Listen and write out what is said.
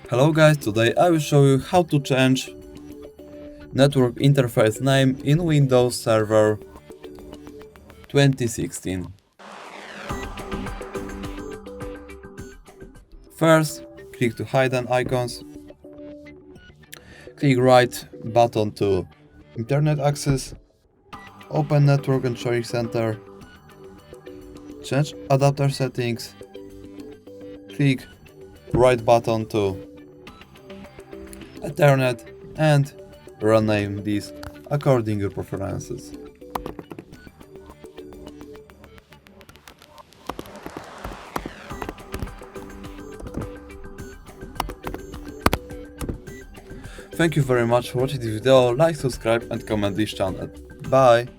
Hello guys, today I will show you how to change network interface name in Windows Server 2016. First, click to hidden icons. Click right button to Internet access. Open Network and Sharing Center. Change adapter settings. Click right button to Ethernet and rename this according to your preferences. Thank you very much for watching this video, like, subscribe and comment this channel. Bye!